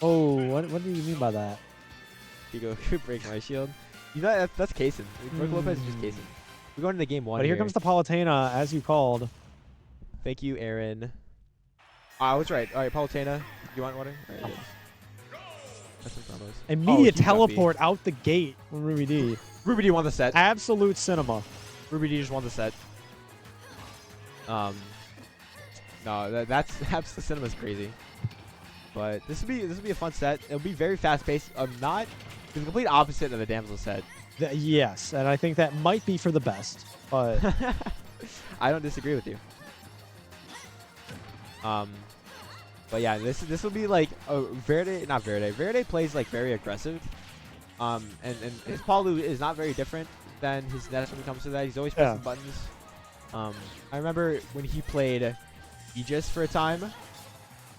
Oh, what do you mean by that? You go break my shield. You know that's Kaysen. Brook Lopez is just Kaysen. We're going into game 1 But here comes the Palutena, as you called. Thank you, Aaron. I was right. All right, Palutena. You want water? All right, that's some promos. Immediate teleport out the gate from RubyD. RubyD won the set. Absolute cinema. RubyD just won the set. No, that's the cinema's crazy. But this would be a fun set. It'll be very fast paced. Not the complete opposite of the Damsel set. Yes, and I think that might be for the best. But I don't disagree with you. But yeah, this will be like Verde plays like very aggressive. And his Palu is not very different than his Ness when it comes to that. He's always pressing buttons. I remember when he played Aegis for a time,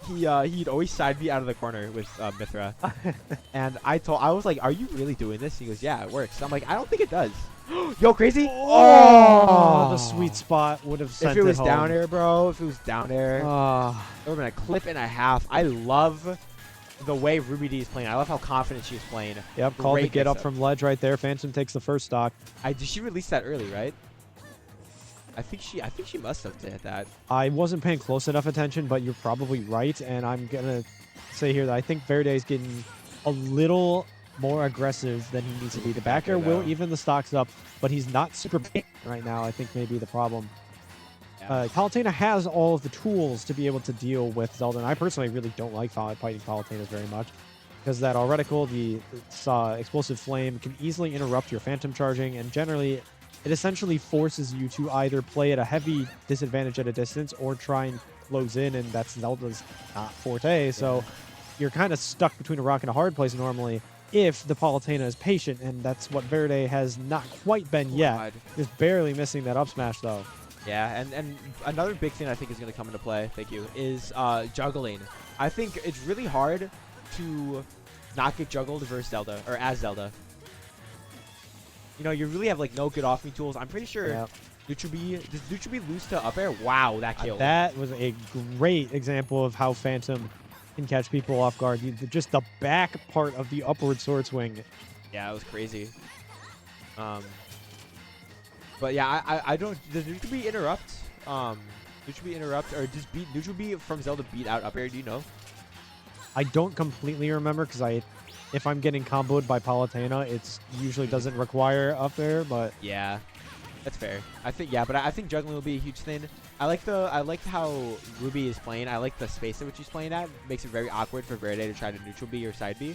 he'd always side B out of the corner with Mithra. And I was like, "Are you really doing this?" He goes, "Yeah, it works." I'm like, "I don't think it does." Yo, crazy! Oh, the sweet spot would have sent if it was home. down air, bro. If it was down air, it would have been a clip and a half. I love the way RubyD is playing. I love how confident she's playing. Yep, called to get up from ledge right there. Phantom takes the first stock. Did she release that early, right? I think she must have did that. I wasn't paying close enough attention, but you're probably right. And I'm gonna say here that I think Verde is getting a little more aggressive than he needs to be. The back air will even the stocks up, but he's not super big right now. I think maybe the problem. Yeah. Palutena has all of the tools to be able to deal with Zelda, and I personally really don't like fighting Palutenas very much because that all reticle, the explosive flame, can easily interrupt your phantom charging, and generally it essentially forces you to either play at a heavy disadvantage at a distance or try and close in, and that's Zelda's forte. So you're kind of stuck between a rock and a hard place normally if the Palutena is patient, and that's what Verde has not quite been yet. Just barely missing that up smash, though. Yeah, and another big thing I think is going to come into play, thank you, is juggling. I think it's really hard to not get juggled versus Zelda, or as Zelda. You know, you really have like no good off-me tools. I'm pretty sure does Nutribee lose to up air? Wow, that killed. That was a great example of how Phantom can catch people off guard. Just the back part of the upward sword swing. Yeah, it was crazy. But yeah, I don't. Does Nutribee interrupt? Nutribee interrupt or just beat Nutribee from Zelda beat out up air? Do you know? I don't completely remember because if I'm getting comboed by Palutena, it usually doesn't require up air. But yeah, that's fair. I think but I think juggling will be a huge thing. I like how Ruby is playing. I like the space at which she's playing at. Makes it very awkward for Verde to try to neutral B or side B.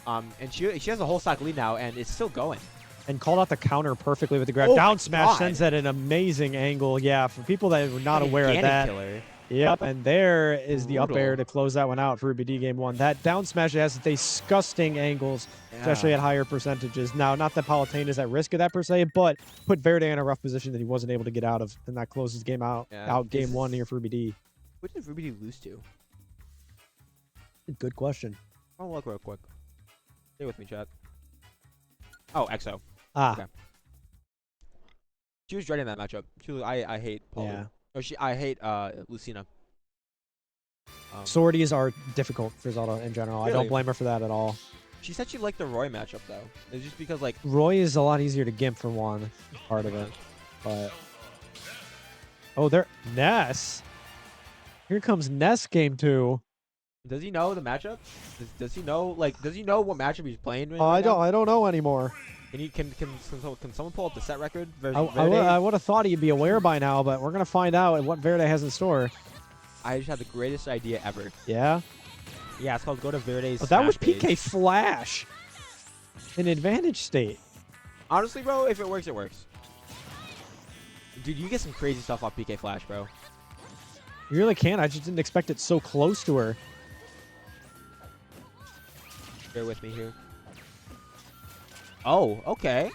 And she has a whole stock lead now, and it's still going. And called out the counter perfectly with the grab. Down smash sends that an amazing angle. Yeah, for people that were not aware of that. Killer. Yep, and there is the up air to close that one out for RubyD game 1. That down smash has disgusting angles, especially at higher percentages. Now, not that Palutena is at risk of that per se, but put Verde in a rough position that he wasn't able to get out of, and that closes game out game 1 here for RubyD. What did RubyD lose to? Good question. I'll look real quick. Stay with me, chat. Oh, EXO. Okay. She was dreading that matchup. I hate Paul. Yeah. I hate Lucina. Swordies are difficult for Zelda in general. Really? I don't blame her for that at all. She said she liked the Roy matchup though. It's just because like Roy is a lot easier to gimp for one part of it. But there Ness. Here comes Ness game 2. Does he know the matchup? Does he know what matchup he's playing? I don't know anymore. Can someone pull up the set record? I would have thought he'd be aware by now, but we're gonna find out what Verde has in store. I just had the greatest idea ever. Yeah. Yeah, it's called go to Verde's. But that was PK Flash. In advantage state. Honestly, bro, if it works, it works. Dude, you get some crazy stuff off PK Flash, bro. You really can. I just didn't expect it so close to her. Bear with me here. Oh, okay.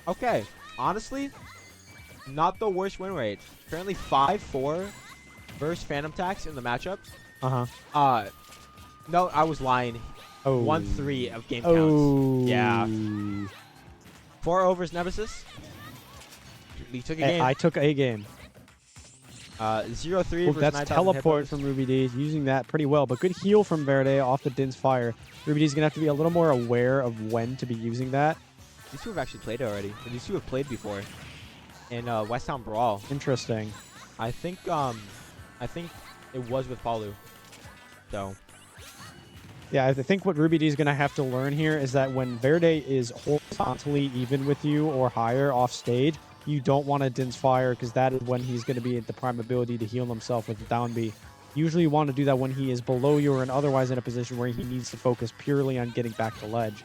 Okay. Honestly, not the worst win rate. Currently 5-4 versus Phantom Tax in the matchup. No, I was lying. 1-3 of game counts. Yeah. 4 overs Nemesis. You took a game. I took a game. 0-3 Oh, versus that's 9,000 teleport hippos. from RubyD, using that pretty well. But good heal from Verde off the Din's fire. RubyD's going to have to be a little more aware of when to be using that. These two have actually played already. These two have played before in West Town Brawl. Interesting. I think it was with Palu. So Yeah, I think what RubyD is going to have to learn here is that when Verde is horizontally even with you or higher off stage, you don't want to Din's Fire because that is when he's going to be at the prime ability to heal himself with the down B. Usually you want to do that when he is below you or otherwise in a position where he needs to focus purely on getting back to ledge.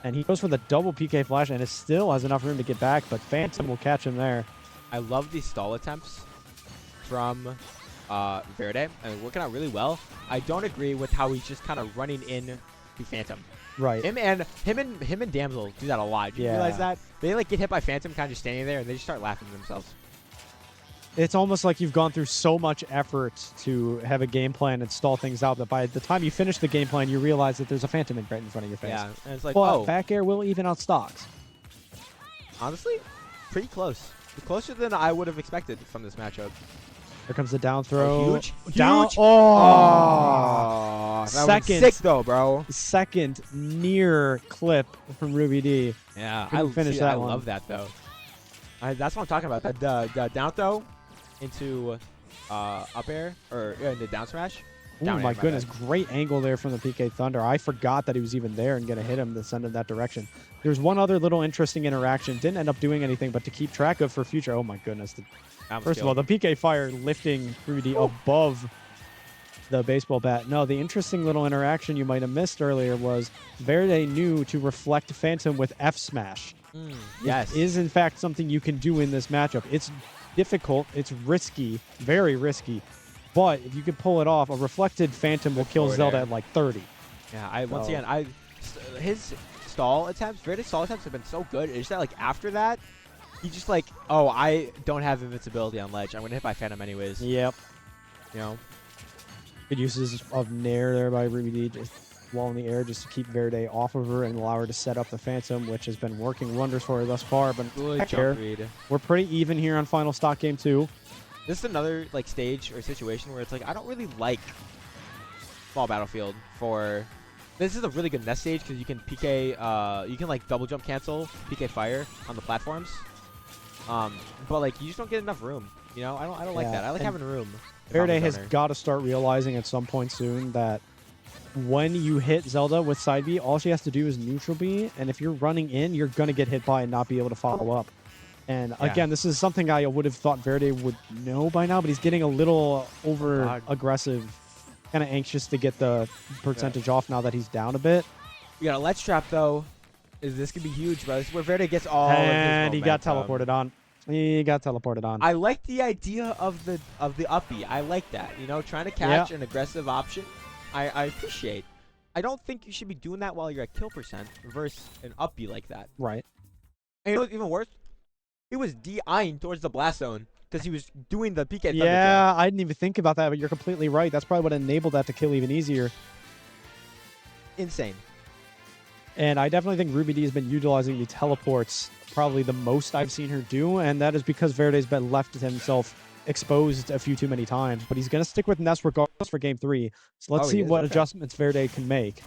And he goes for the double PK flash and it still has enough room to get back, but Phantom will catch him there. I love these stall attempts from Verde, and working out really well. I don't agree with how he's just kind of running in to Phantom. Right. Him and Damsel do that a lot. Do you realize that? They like get hit by Phantom kind of just standing there and they just start laughing to themselves. It's almost like you've gone through so much effort to have a game plan and stall things out that by the time you finish the game plan, you realize that there's a Phantom right in front of your face. Yeah, and it's like, but oh, back air will even out stocks. Honestly, pretty close. Closer than I would have expected from this matchup. Here comes the down throw. Oh, huge. Down. Huge. Oh. That Second. was sick though, bro. Second near clip from RubyD. Yeah, Couldn't finish that I one. love that though. That's what I'm talking about. The down throw into up air or in the down smash. Oh Down my air, goodness, bad. great angle there from the PK Thunder. I forgot that he was even there and going to hit him to send him that direction. There's one other little interesting interaction. Didn't end up doing anything, but to keep track of for future. Oh my goodness. First of all, the PK Fire lifting RubyD above the baseball bat. No, the interesting little interaction you might have missed earlier was Verde knew to reflect Phantom with F Smash. Yes. It is in fact something you can do in this matchup. It's difficult. It's risky. Very risky. But if you could pull it off, a reflected Phantom will kill Zelda at like 30. Yeah, once again, his stall attempts, Verde's stall attempts have been so good. It's just that like after that, he just like, oh, I don't have invincibility on ledge. I'm gonna hit by Phantom anyways. Yep. You know. Good uses of Nair there by RubyD, just while in the air just to keep Verde off of her and allow her to set up the Phantom, which has been working wonders for her thus far. But Good jump read. We're pretty even here on final stock game 2. This is another like stage or situation where it's like I don't really like small battlefield for. This is a really good Ness stage because you can PK, you can like double jump cancel PK fire on the platforms. But like you just don't get enough room. You know, I don't like that. I like having room. Verde has got to start realizing at some point soon that when you hit Zelda with side B, all she has to do is neutral B, and if you're running in, you're gonna get hit by and not be able to follow up. And again, this is something I would have thought Verde would know by now, but he's getting a little over aggressive, kind of anxious to get the percentage off now that he's down a bit. We got a ledge trap though. This could be huge, bro. This is where Verde gets all and of his he got momentum. teleported on. He got teleported on. I like the idea of the uppy. I like that. You know, trying to catch an aggressive option. I appreciate. I don't think you should be doing that while you're at kill percent versus an uppy like that. Right. And you know what's even worse? He was DIing towards the blast zone because he was doing the PK Thunder Yeah, I didn't even think about that, but you're completely right. That's probably what enabled that to kill even easier. Insane. And I definitely think RubyD has been utilizing the teleports probably the most I've seen her do, and that is because Verde's been left himself exposed a few too many times. But he's going to stick with Ness regardless for Game 3. So let's see what adjustments Verde can make.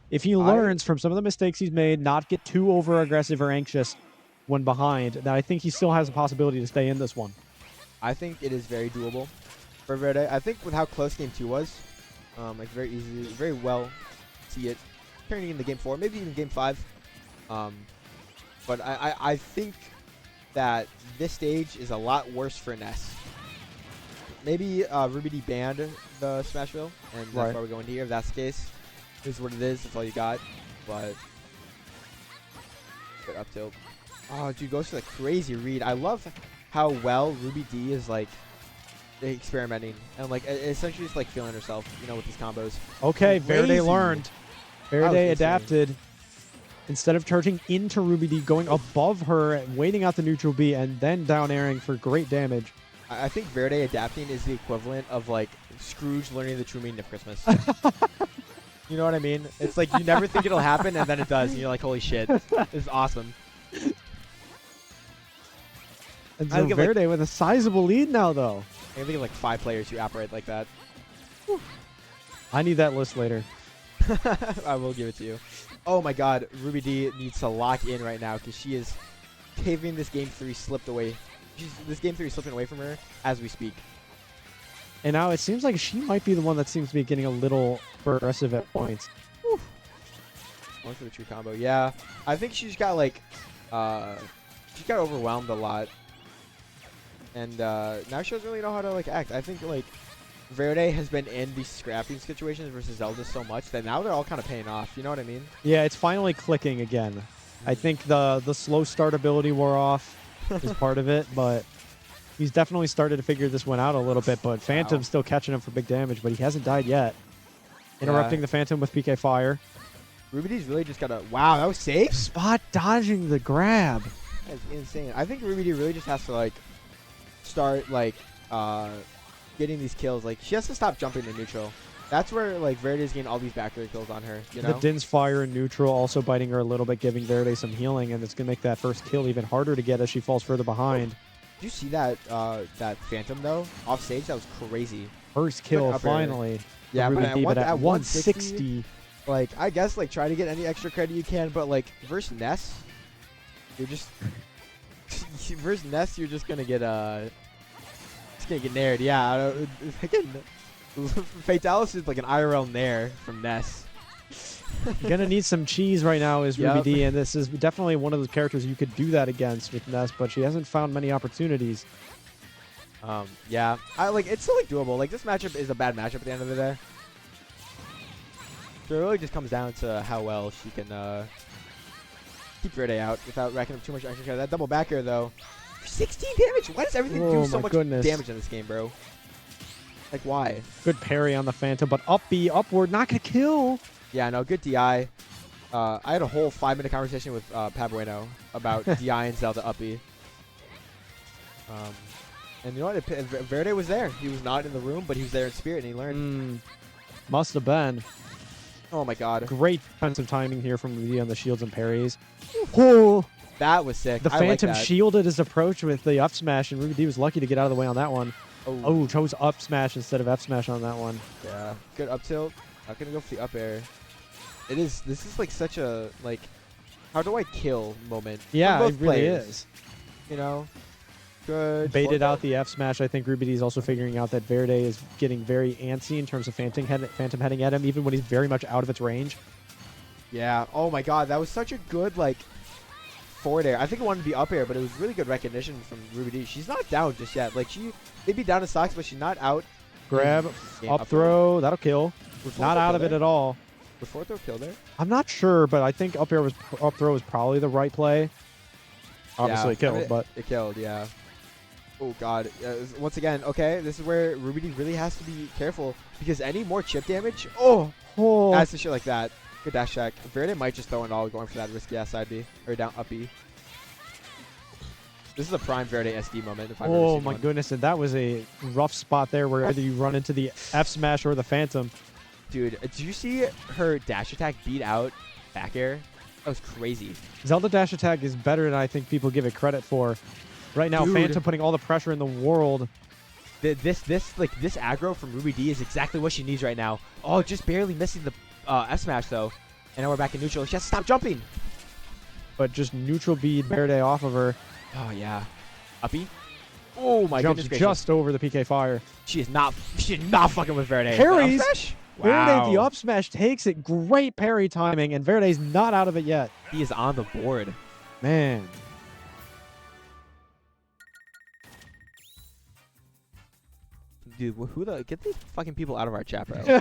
If he learns from some of the mistakes he's made, not get too over-aggressive or anxious when behind, then I think he still has a possibility to stay in this one. I think it is very doable for Verde. I think with how close Game 2 was, like very easy, very well see it turning into Game 4, maybe even Game 5. But I think that this stage is a lot worse for Ness. Maybe RubyD banned the Smashville, and that's why we're going here. If that's the case, this is what it is. That's all you got. But good up tilt. Oh, dude, goes for the crazy read. I love how well RubyD is like experimenting and like essentially just like feeling herself, you know, with these combos. Okay, Crazy. Verde learned. Verde adapted. Instead of charging into RubyD, going above her, and waiting out the neutral B, and then down airing for great damage. I think Verde adapting is the equivalent of like Scrooge learning the true meaning of Christmas. You know what I mean? It's like you never think it'll happen, and then it does, and you're like, holy shit, this is awesome. And so Verde with a sizable lead now, though. I think of like 5 players who operate like that. I need that list later. I will give it to you. Oh my god, RubyD needs to lock in right now because she is caving this game 3 slipped away. This game 3 is slipping away from her as we speak. And now it seems like she might be the one that seems to be getting a little aggressive at points. Whew. Going for the true combo. Yeah, I think she's got like, she got overwhelmed a lot. And now she doesn't really know how to like act. I think like Verde has been in these scrapping situations versus Zelda so much that now they're all kind of paying off. You know what I mean? Yeah, it's finally clicking again. I think the slow start ability wore off is part of it, but he's definitely started to figure this one out a little bit. But Phantom's still catching him for big damage, but he hasn't died yet. Interrupting the Phantom with PK Fire. RubyD's really just got to... Wow, that was safe? Spot dodging the grab. That's insane. I think RubyD really just has to like start like getting these kills. Like she has to stop jumping to neutral. That's where like Verde's getting all these back air kills on her. You know? The Din's Fire in neutral also biting her a little bit, giving Verde some healing, and it's gonna make that first kill even harder to get as she falls further behind. Did you see that that Phantom though off stage? That was crazy. First kill finally. Yeah, but at 160. Like I guess like try to get any extra credit you can, but like versus Ness, you're just versus Ness, you're just gonna get nared. Yeah, Fatalis is like an IRL nair from Ness. You're gonna need some cheese right now is RubyD, and this is definitely one of the characters you could do that against with Ness, but she hasn't found many opportunities. Yeah, it's still like doable. Like this matchup is a bad matchup at the end of the day. So it really just comes down to how well she can keep Verde out without racking up too much extra credit. That double back air though, 16 damage. Why does everything do so much damage in this game, bro? Like why? Good parry on the Phantom, but up B, upward, not gonna kill. Yeah, no, good DI. I had a whole 5-minute conversation with Pabueno about DI and Zelda up B. And you know what? Verde was there. He was not in the room, but he was there in spirit, and he learned. Must have been. Oh my god. Great defensive timing here from RubyD on the shields and parries. Oh, that was sick. The Phantom shielded his approach with the up smash, and RubyD was lucky to get out of the way on that one. Oh, chose up smash instead of F smash on that one. Yeah, good up tilt. Not gonna go for the up air. This is like such a like, how do I kill moment? Yeah, it really is. You know, good. Baited out the F smash. I think RubyD is also figuring out that Verde is getting very antsy in terms of Phantom heading at him, even when he's very much out of its range. Yeah. Oh my god, that was such a good like forward air. I think it wanted to be up air, but it was really good recognition from RubyD. She's not down just yet. Like she may be down in stocks, but she's not out. Grab, up throw, that'll kill. Not out of it at all. Would forward throw kill there? I'm not sure, but I think up throw was probably the right play. Obviously it killed, but it killed, yeah. Oh god. Once again, okay, this is where RubyD really has to be careful because any more chip damage, adds to shit like that. Good dash check. Verde might just throw it all going for that risky ass side B or down up B. This is a prime Verde SD moment. If I've ever seen my one. goodness, and that was a rough spot there where either you run into the F smash or the Phantom. Dude, did you see her dash attack beat out back air? That was crazy. Zelda dash attack is better than I think people give it credit for. Right now, Phantom putting all the pressure in the world. This aggro from RubyD is exactly what she needs right now. Oh, just barely missing the F smash though. And now we're back in neutral. She has to stop jumping. But just neutral bead Verde off of her. Oh yeah. Uppy. Oh my goodness gracious. Just over the PK Fire. She is not fucking with Verde. Parries. Wow. Verde, the up smash takes it. Great parry timing, and Verde's not out of it yet. He is on the board. Man. Dude, get these fucking people out of our chat, bro.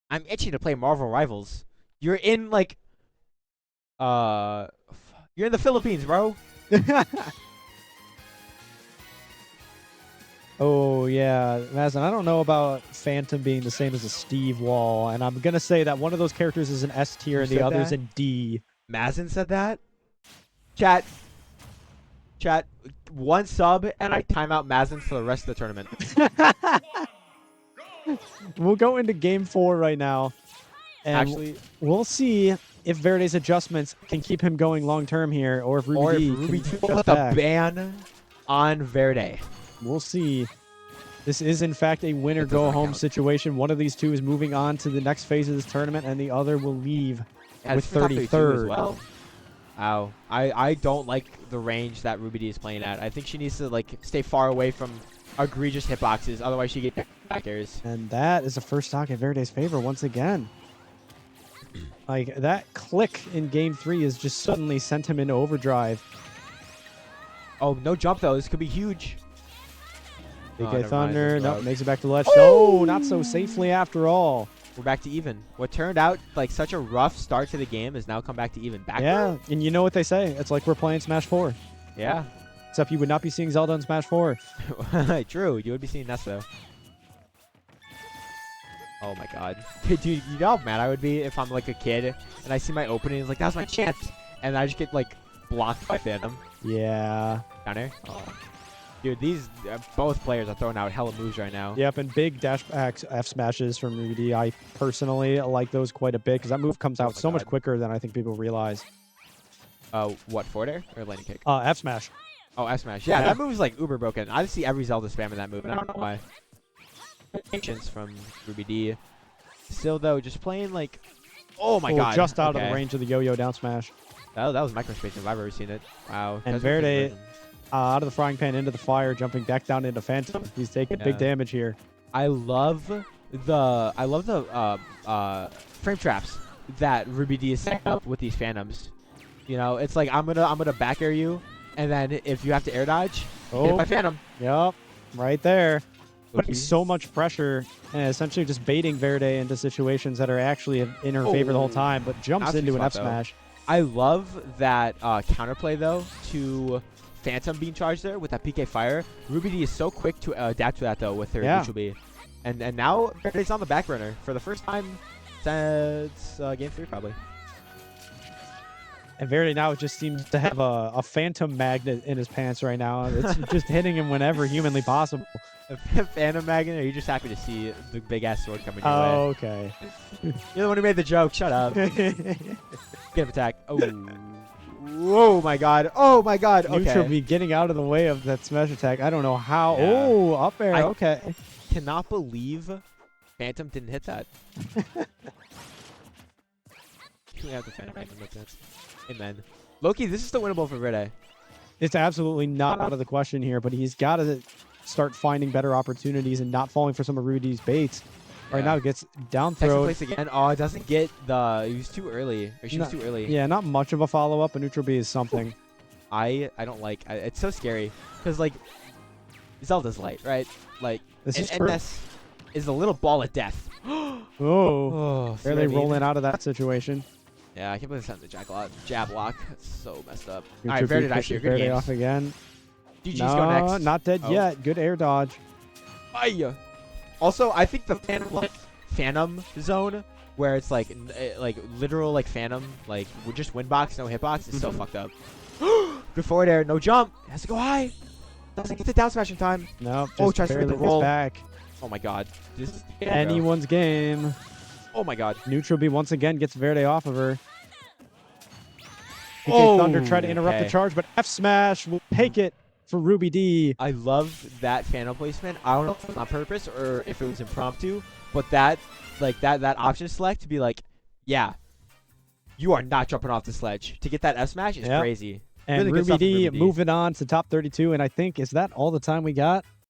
I'm itching to play Marvel Rivals. You're in like you're in the Philippines, bro. Oh, yeah. Mazin, I don't know about Phantom being the same as a Steve Wall, and I'm going to say that one of those characters is an S tier and the other's in D. Mazin said that? Chat, 1 sub, and I time out Mazin for the rest of the tournament. We'll go into Game 4 right now, and actually, we'll see if Verde's adjustments can keep him going long-term here, or if RubyD will put the ban on Verde. We'll see. This is, in fact, a winner-go-home situation. One of these two is moving on to the next phase of this tournament, and the other will leave with 33rd. As well. Wow. I don't like the range that RubyD is playing at. I think she needs to like stay far away from egregious hitboxes, otherwise she get back airs. And that is the first stock in Verde's favor once again. Like, that click in Game 3 has just suddenly sent him into overdrive. Oh, no jump though. This could be huge. DK Thunder, nope, makes it back to the ledge. Oh, not so safely after all. We're back to even. What turned out like such a rough start to the game has now come back to even. Yeah, and you know what they say. It's like we're playing Smash 4. Yeah. Except you would not be seeing Zelda in Smash 4. True. You would be seeing Ness though. Oh my god. Dude, you know how mad I would be if I'm like a kid and I see my opening and it's like, that was my chance. And I just get like blocked by Phantom. Yeah. Down there. Oh. Dude, these both players are throwing out hella moves right now. Yep, and big dash F smashes from RubyD. I personally like those quite a bit because that move comes out so much quicker than I think people realize. What, forward air or landing kick? F smash. Oh, F smash. Yeah, that move is like uber broken. I see every Zelda spamming that move, and I don't know why. Patience from RubyD. Still though, just playing like, oh my god, just out of the range of the yo-yo down smash. That was microspacing if I've ever seen it. Wow. And Verde out of the frying pan into the fire, jumping back down into Phantom. He's taking big damage here. I love the frame traps that RubyD is setting up with these Phantoms. You know, it's like I'm gonna back air you, and then if you have to air dodge, hit my Phantom. Yep, right there. Putting so much pressure and essentially just baiting Verde into situations that are actually in her favor the whole time, but jumps into an F smash. I love that counterplay though to Phantom being charged there with that PK fire. RubyD is so quick to adapt to that though with her neutral B. And now Verde's on the back runner for the first time since Game 3 probably. And Verde now just seems to have a Phantom magnet in his pants right now. It's just hitting him whenever humanly possible. A Phantom magnet, or are you just happy to see the big-ass sword coming your way? Oh, okay. You're the one who made the joke. Shut up. Get him attack. Oh. Oh, my God. Oh, my God. Okay. Neutral be getting out of the way of that smash attack. I don't know how. Yeah. Oh, up air. Okay. Cannot believe Phantom didn't hit that. We have the Phantom magnet. Makes sense. Amen. Loki, this is still winnable for Verde. It's absolutely not out of the question here, but he's got to start finding better opportunities and not falling for some of RubyD's baits. Right now, it gets down throw. Place again. Oh, it doesn't get the. He was too early. Or she was too early. Yeah, not much of a follow up. A neutral B is something. I don't like. It's so scary because like Zelda's light, right? Like this is and Ness is a little ball of death. Barely rolling out of that situation. Yeah, I can't believe it's the jab lock. That's so messed up. All right, Verde dies here. Good Verde off again. GG's go next. Not dead yet. Good air dodge. Hiya. Also, I think the Phantom zone, where it's like literal like Phantom, like with just win box, no hitbox, is so fucked up. Good forward air, no jump. Has to go high. Doesn't get the down smash in time. No. Nope, tries to make the roll. Back. Oh my god. This is anyone's game. Oh my god. Neutral B once again gets Verde off of her. PK Thunder tried to interrupt the charge, but F smash will take it for RubyD. I love that Phantom placement. I don't know if it was on purpose or if it was impromptu, but that option select to be like, yeah, you are not jumping off the sledge. To get that F smash is crazy. And really RubyD moving on to top 32, and I think, is that all the time we got?